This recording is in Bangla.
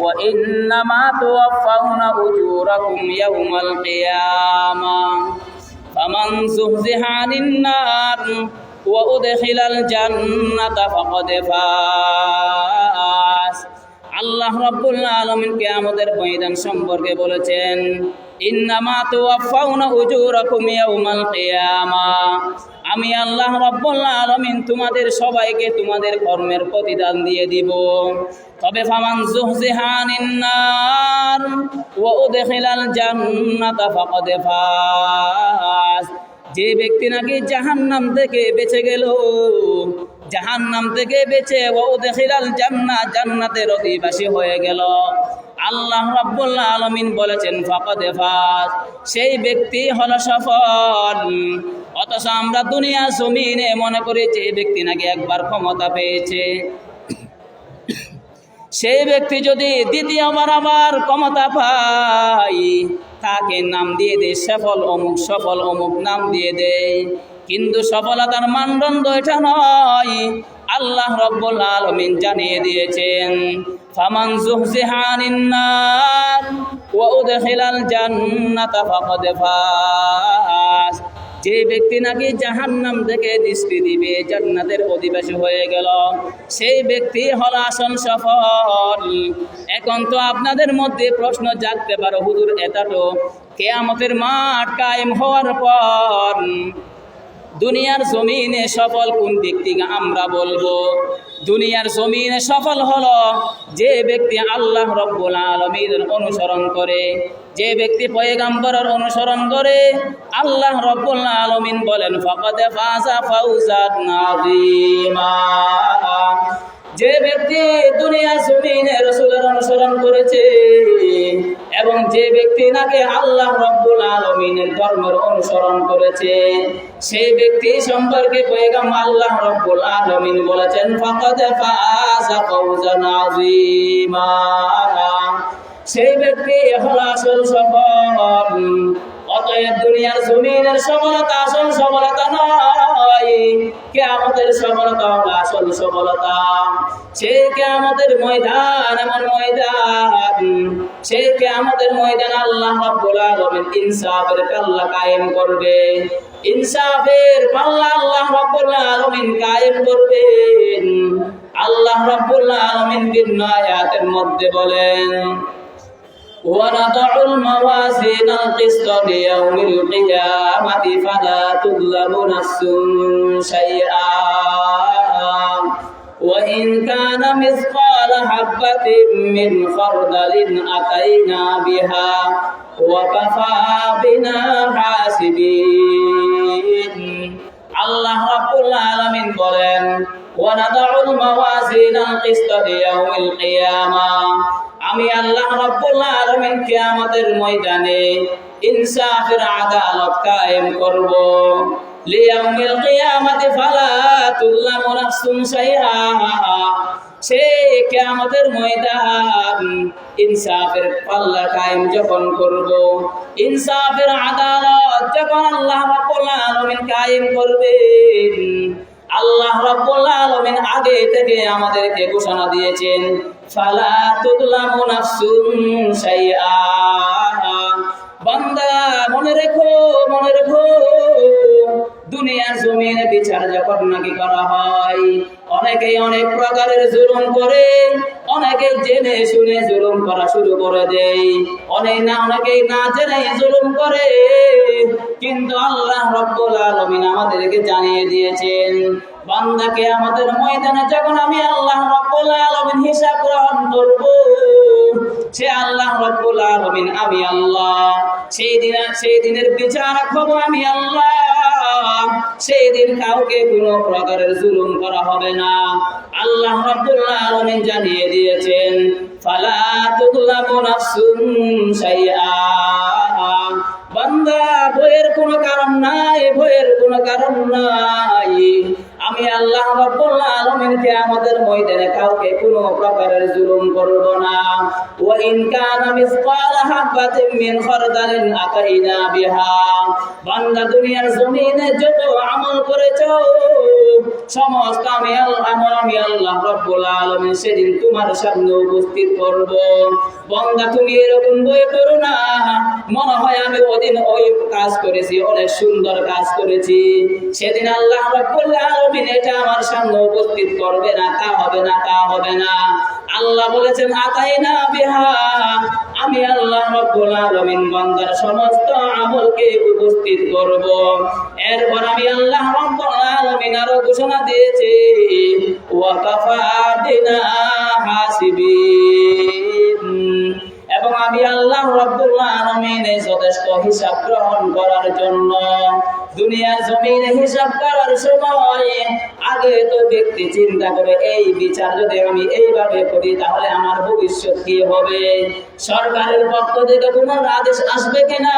وإنما توفون أجوركم يوم القيامة فمن زحزح عن النار وأدخل الجنة فقد فاز আল্লাহ রাব্বুল আলামিন কিয়ামতের ময়দান সম্পর্কে বলেছেন, ইন্নামা তুওয়াফাউনা উজুরাকুম ইয়াউমাল কিয়ামা। আমি আল্লাহ রাব্বুল আলামিন তোমাদের সবাইকে তোমাদের কর্মের প্রতিদান দিয়ে দিব। তবে ফামান যুহজিহা আনিন নার ওয়া উদখিলাল জান্নাতা ফাকাদ ফাজ। যে ব্যক্তি নাকি জাহান্নাম থেকে বেঁচে গেল, জাহান্নাম থেকে বেঁচে ওয়াউদখিলাল জান্নাহ, জান্নাতের অধিবাসী হয়ে গেল, আল্লাহ রাব্বুল আলামিন বলেছেন ফাকাদ ফাজ, সেই ব্যক্তি হলো সফল। অথচ আমরা দুনিয়া জমিনে মনে করি যে ব্যক্তি নাকি একবার ক্ষমতা পেয়েছে, সেই ব্যক্তি যদি দ্বিতীয়বার আবার ক্ষমতা পায় তাকে নাম দিয়ে দেয় সফল অমুক, সফল অমুক নাম দিয়ে দেয়। কিন্তু সফলতার মানদণ্ড এটা নয়। আল্লাহ রাব্বুল আলামিন জানিয়ে দিয়েছেন, ফামান যুহজিহা আনিন নার ওয়া উদখিলাল জান্নাতা ফাকাদ ফাজ। যে ব্যক্তি নাকি জাহান্নাম থেকে নিষ্কৃতি দিবে, জান্নাতের অধিবাসী হয়ে গেল, সেই ব্যক্তি হল আসল সফল। এখন তো আপনাদের মধ্যে প্রশ্ন জাগতে পারে, হুজুর এটা তো কিয়ামতের মাঠ কায়েম হওয়ার পর দুনিয়ার জমিনে সফল কোন ব্যক্তিকে আমরা বলবো? দুনিয়ার জমিনে সফল হলো যে ব্যক্তি আল্লাহ রাব্বুল আলামিনের অনুসরণ করে, যে ব্যক্তি পয়গম্বরের অনুসরণ করে। আল্লাহ রাব্বুল আলামিন বলেন ফাকাদ ফাজা ফাউজান আযীমা। যে ব্যক্তি দুনিয়া জমিনে রাসূলের অনুসরণ করেছে এবং যে ব্যক্তি নাকি আল্লাহ রাব্বুল আলামিনের ধর্মের অনুসরণ করেছে, সেই ব্যক্তি সম্পর্কে পয়গম্বর আল্লাহ রাব্বুল আলামিন বলেছেন ফাকাদ ফাজা ফাউজান আযীমা। সেই ব্যক্তি হলো আসল সফল। অতএব দুনিয়ার জমিনের সফলতা আসল সফলতা নয়, কিয়ামতের সফলতা হলো আসল সফলতা। সেই কিয়ামতের ময়দান এমন ময়দান, সেই কিয়ামতের ময়দান আল্লাহ রাব্বুল আলামিন ইনসাফের পাল্লা কায়েম করবে। ইনসাফের পাল্লা আল্লাহ রাব্বুল আলামিন কায়েম করবেন। আল্লাহ রাব্বুল আলামিন ভিন্ন আয়াতের মধ্যে বলেন, وَنَضَعُ الْمَوَازِينَ الْقِسْطَ لِيَوْمِ الْقِيَامَةِ فَلَا تُظْلَمُ نَفْسٌ شَيْئًا وَإِنْ كَانَ مِثْقَالَ حَبَّةٍ مِّنْ خَرْدَلٍ أَتَيْنَا بِهَا وَكَفَى بِنَا حَاسِبِينَ। আল্লাহ রাব্বুল আলামিন বলেন, وَنَضَعُ الْمَوَازِينَ الْقِسْطَ لِيَوْمِ الْقِيَامَةِ। আমি আল্লাহ রাব্বুল আলামিন কিয়ামতের ময়দানে ইনসাফের আদালত কায়েম করব। লিয়াউমিল কিয়ামাতি ফালা তুযলামু নাফসুন শাইআ। সেই কিয়ামতের ময়দান ইনসাফের পাল্লা কায়েম যখন করব, ইনসাফের আদালত যখন আল্লাহ রাব্বুল আলামিন কায়েম করবেন, আল্লাহ রাব্বুল আলামিন আগে থেকে আমাদেরকে ঘোষণা দিয়েছেন ফালা তুযলামু নাফসুন শাইআ। বান্দা মনে রেখো, মনে রেখো, দুনিয়ার জমিনে বিচার যখন নাকি করা হয়, অনেকেই অনেক প্রকারের জুলুম করে, অনেকে জেনে শুনে জুলুম করা শুরু করে দেয়, অনেকেই না জেনে জুলুম করে। কিন্তু আল্লাহ রাব্বুল আলামিন আমাদেরকে জানিয়ে দিয়েছেন, বান্দাকে আমাদের ময়দানে যখন আমি আল্লাহ রাব্বুল আলামিন হিসাব গ্রহণ করব, সে আল্লাহ রাব্বুল আলামিন আমি আল্লাহ, সেই দিনের বিচারক হব আমি আল্লাহ। সেই দিন কাউকে কোনো প্রকারের জুলুম করা হবে না। আল্লাহ রাব্বুল আলামিন জানিয়ে দিয়েছেন ফালা তুযলামু নাফসুন শাইআ। বান্দা ভয়ের কোনো কারণ নাই, ভয়ের কোনো কারণ নাই। আমি আল্লাহ রাব্বুল আলামিন কিয়ামতের ময়দানে কাউকে কোনো প্রকারের জুলুম করব না। ওয়া ইন কানা মিসকালা হাবাতিন মিন খারদালিন আতাইনা বিহা। বান্দা দুনিয়ার জমিনে যত আমল করেছো সমস্ত আমি আল্লাহ রাব্বুল আলামিন সেদিন তোমার সামনে উপস্থিত করব। বান্দা তুমি এরকম বই করো না মনে হয় আমি ওদিন ওই কাজ করেছি, অনেক সুন্দর কাজ করেছি, সেদিন আল্লাহ রাব্বুল আলামিন এটা আমার সামনে উপস্থিত করবে না, তা হবে না, তা হবে না। আল্লাহ বলেছেন আতাইনা বিহা, আমি আল্লাহ রাব্বুল আলামিন বান্দার সমস্ত আমলকে উপস্থিত করব। এরপর আমি আল্লাহ রাব্বুল আলামিন আরো ঘোষণা দিয়েছি ওয়া কাফা বিনা হাসিবিন, এবং আমি আল্লাহ রাব্বুল আলামিন যথেষ্ট হিসাব গ্রহণ করার জন্য। দুনিয়ার জমিনে হিসাব করার সময় আগে তো ব্যক্তি চিন্তা করে এই বিচার যদি আমি এইভাবে করি তাহলে আমার ভবিষ্যৎ কি হবে, সরকারের পক্ষ থেকে কোনো আদেশ আসবে কিনা।